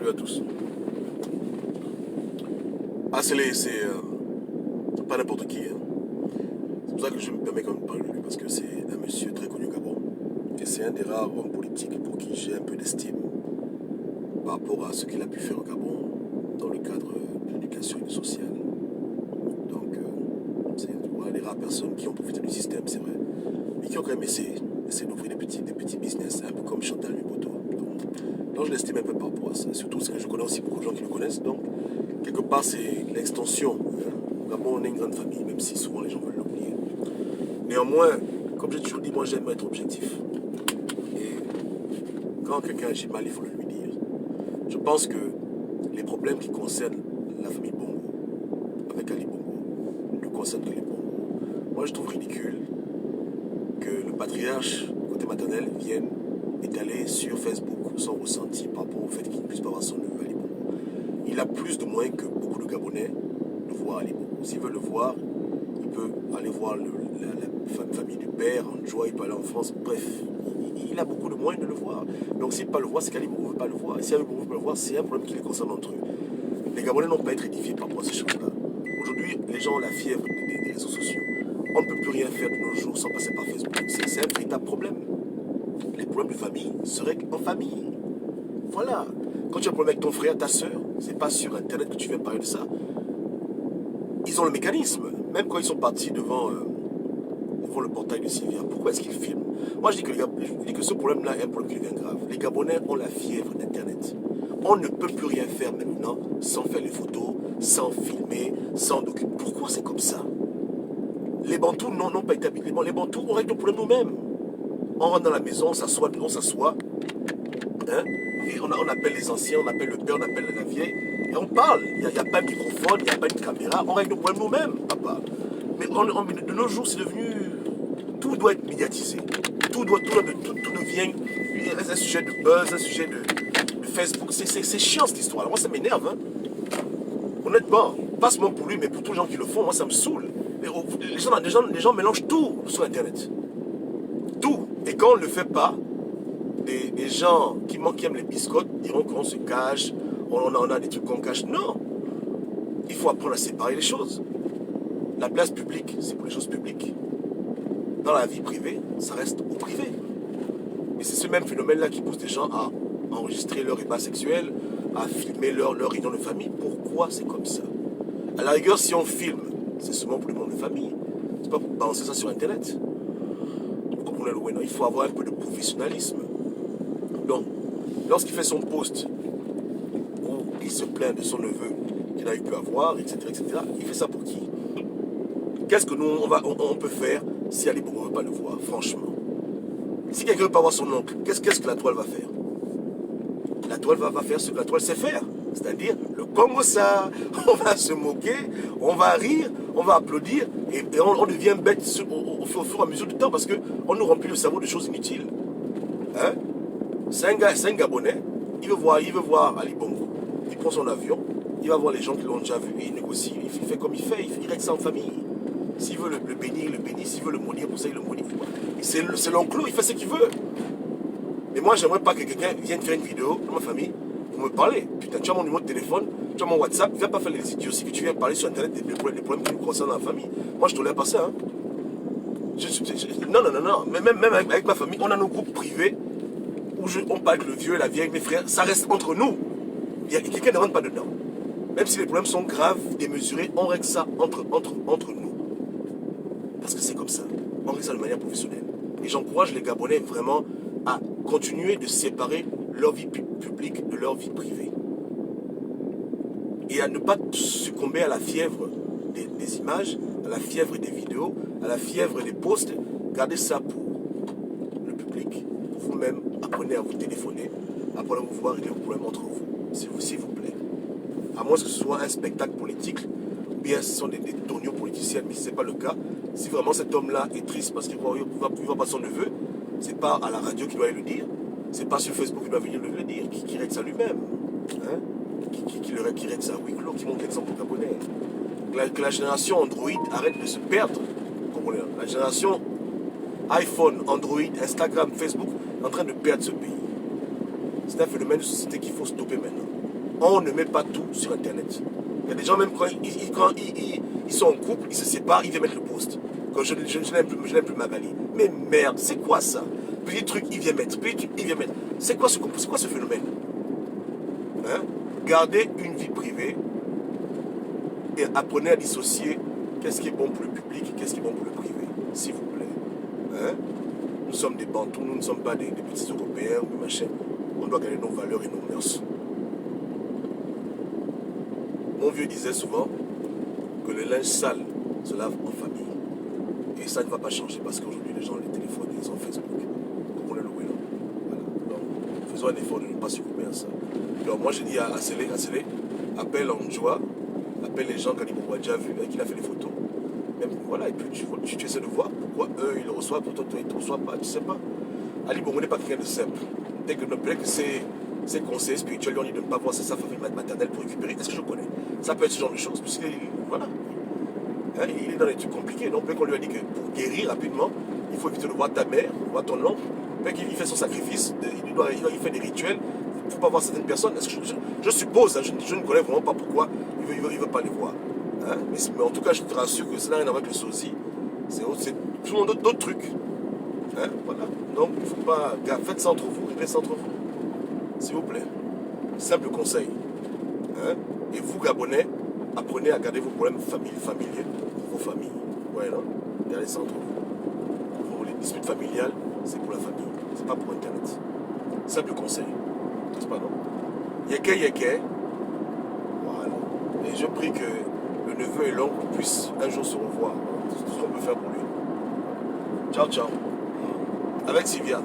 Salut à tous. Ah, c'est pas n'importe qui. Hein. C'est pour ça que je me permets quand même de parler de lui, parce que c'est un monsieur très connu au Gabon. Et c'est un des rares hommes politiques pour qui j'ai un peu d'estime par rapport à ce qu'il a pu faire au Gabon dans le cadre de l'éducation et du social. Donc, c'est voilà, les rares personnes qui ont profité du système, c'est vrai, mais qui ont quand même essayé d'ouvrir des petits business, un peu comme Chantal Luboto. Donc je l'estime un peu par rapport à ça. Surtout parce que je connais aussi beaucoup de gens qui le connaissent. Donc, quelque part, c'est l'extension. Au Gabon, on est une grande famille, même si souvent les gens veulent l'oublier. Néanmoins, comme j'ai toujours dit, moi j'aime être objectif. Et quand quelqu'un agit mal, il faut le lui dire. Je pense que les problèmes qui concernent la famille Bongo, avec Ali Bongo, ne concernent que les Bongo. Moi je trouve ridicule que le patriarche, côté maternel, vienne étaler sur Facebook son ressenti par rapport au fait qu'il ne puisse pas voir son neveu Ali Bongo. Il a plus de moyens que beaucoup de Gabonais de voir Ali Bongo. S'il veut le voir, il peut aller voir la famille du père en joie, il peut aller en France, bref. Il a beaucoup de moyens de le voir. Donc s'il ne peut pas le voir, c'est qu'Ali Bongo ne veut pas le voir. Et si Ali Bongo ne veut pas le voir, c'est un problème qui les concerne entre eux. Les Gabonais n'ont pas à être édifiés par rapport à ces choses-là. Aujourd'hui, les gens ont la fièvre des réseaux sociaux. On ne peut plus rien faire de nos jours sans passer par Facebook. C'est un véritable problème. Les problèmes de famille se règlent en famille. Voilà. Quand tu as un problème avec ton frère, ta soeur, c'est pas sur Internet que tu viens parler de ça. Ils ont le mécanisme. Même quand ils sont partis devant le portail de Sylvia, pourquoi est-ce qu'ils filment? Moi, je dis que ce problème-là est un problème qui devient grave. Les Gabonais ont la fièvre d'Internet. On ne peut plus rien faire maintenant sans faire les photos, sans filmer, sans documenter. Pourquoi c'est comme ça? Les Bantous n'ont pas été habitués. Les Bantous, on règle le problème nous-mêmes. On rentre dans la maison, on s'assoit, hein, et on appelle les anciens, on appelle le père, on appelle la vieille, et on parle. Il n'y a pas de microphone, il n'y a pas de caméra, on règle le problème nous-mêmes, papa. Mais de nos jours, c'est devenu... Tout doit être médiatisé. Tout devient un sujet de buzz, un sujet de Facebook. C'est chiant cette histoire. Moi, ça m'énerve. Hein. Honnêtement, pas seulement pour lui, mais pour tous les gens qui le font, moi, ça me saoule. Les gens mélangent tout sur Internet. Tout. Et quand on ne le fait pas, des gens qui aiment les biscottes diront qu'on se cache, on a des trucs qu'on cache. Non. Il faut apprendre à séparer les choses. La place publique, c'est pour les choses publiques. Dans la vie privée, ça reste au privé. Mais c'est ce même phénomène-là qui pousse des gens à enregistrer leur ébat sexuel, à filmer leur réunion de famille. Pourquoi c'est comme ça? À la rigueur, si on filme, c'est seulement pour le monde de famille. C'est pas pour balancer ça sur Internet. Vous comprenez le ouais, non, il faut avoir un peu de professionnalisme. Donc, lorsqu'il fait son post où il se plaint de son neveu qu'il a pu avoir, etc., il fait ça pour qui? Qu'est-ce que nous, on peut faire si Ali Bongo ne veut pas le voir, franchement? Si quelqu'un ne veut pas voir son oncle, qu'est-ce que la toile va faire? La toile va faire ce que la toile sait faire. C'est-à-dire, le Congo ça, on va se moquer, on va rire, on va applaudir, et on devient bête au fur et à mesure du temps, parce qu'on nous remplit le cerveau de choses inutiles. Hein? C'est un Gabonais, il veut voir Ali Bongo, il prend son avion, il va voir les gens qui l'ont déjà vu, il négocie, il fait comme il fait, il règle ça en famille. S'il veut le bénir, il le bénit. S'il veut le maudire, pour ça, il le maudit. C'est l'enclos, il fait ce qu'il veut. Mais moi, j'aimerais pas que quelqu'un vienne faire une vidéo dans ma famille pour me parler. Putain, tu as mon numéro de téléphone, tu as mon WhatsApp, viens pas faire les idioties que tu viens parler sur Internet des problèmes qui nous concernent dans la famille. Moi, je tolère pas ça. Hein. Non. Mais même avec ma famille, on a nos groupes privés où on parle avec le vieux, la vieille, mes frères. Ça reste entre nous. Quelqu'un ne rentre pas dedans. Même si les problèmes sont graves, démesurés, on règle ça entre nous. Parce que c'est comme ça. On règle ça de manière professionnelle. Et j'encourage les Gabonais vraiment à continuer de séparer leur vie publique de leur vie privée. Et à ne pas succomber à la fièvre des images, à la fièvre des vidéos, à la fièvre des posts. Gardez ça pour le public. Vous-même, apprenez à vous téléphoner, apprenez à vous voir régler vos problèmes entre vous. S'il vous plaît. À moins que ce soit un spectacle politique, ou bien ce sont des tournures politiciennes, mais si ce n'est pas le cas, si vraiment cet homme-là est triste parce qu'il ne voit pas son neveu, c'est pas à la radio qu'il doit le dire, c'est pas sur Facebook qu'il doit venir le dire, qui règle ça lui-même, hein? qui règle ça à huis clos, qui montre l'exemple gabonais. Que la génération Android arrête de se perdre, comprenez? La génération iPhone, Android, Instagram, Facebook est en train de perdre ce pays. C'est un phénomène de société qu'il faut stopper maintenant. On ne met pas tout sur Internet. Il y a des gens, même quand ils sont en couple, ils se séparent, ils viennent mettre le post. Quand je n'aime plus Magali. Mais merde, c'est quoi ça? Petit truc, il vient mettre. Petit truc, il vient mettre. C'est quoi ce phénomène? Hein? Gardez une vie privée et apprenez à dissocier qu'est-ce qui est bon pour le public et qu'est-ce qui est bon pour le privé, s'il vous plaît. Hein? Nous sommes des bantous, nous ne sommes pas des petits Européens ou des machins. On doit garder nos valeurs et nos mœurs. Mon vieux disait souvent que le linge sale se lave en famille. Et ça ne va pas changer parce qu'aujourd'hui les gens ont les téléphones, ils ont Facebook. Comme on le loué là. Voilà. Donc, faisons un effort de ne pas se couper à ça. Donc moi j'ai dit à Sélé, appelle Anjoua, appelle les gens qu'Ali Bouadja a vu, qu'il a fait les photos. Même, voilà, et puis tu essaies de voir pourquoi eux ils le reçoivent, pourquoi toi ils ne te reçoivent pas, tu sais pas. Ali Bongo n'est pas quelqu'un de simple. Dès que ses conseils spirituels lui ont dit de ne pas voir sa famille maternelle pour récupérer, est-ce que je connais? Ça peut être ce genre de choses, puisque voilà. Hein, il est dans des trucs compliqués. Donc, qu'on lui a dit que pour guérir rapidement, il faut éviter de voir ta mère, voir ton oncle. Il fait son sacrifice, il fait des rituels. Il ne faut pas voir certaines personnes. Je suppose, hein, je ne connais vraiment pas pourquoi il ne veut pas les voir. Hein, mais en tout cas, je te rassure que ça n'a rien à voir avec le sosie. C'est tout le monde d'autres trucs. Hein, voilà. Donc, il ne faut pas. Faites ça entre vous, réglez ça entre vous. S'il vous plaît. Simple conseil. Hein, et vous, Gabonais, apprenez à garder vos problèmes familiers pour vos familles. Ouais, non? Gardez ça entre vous. Pour les disputes familiales, c'est pour la famille. C'est pas pour Internet. Simple conseil. N'est-ce pas, non? Yeke. Voilà. Et je prie que le neveu et l'oncle puissent un jour se revoir. Tout ce qu'on peut faire pour lui. Ciao. Avec Sylvia.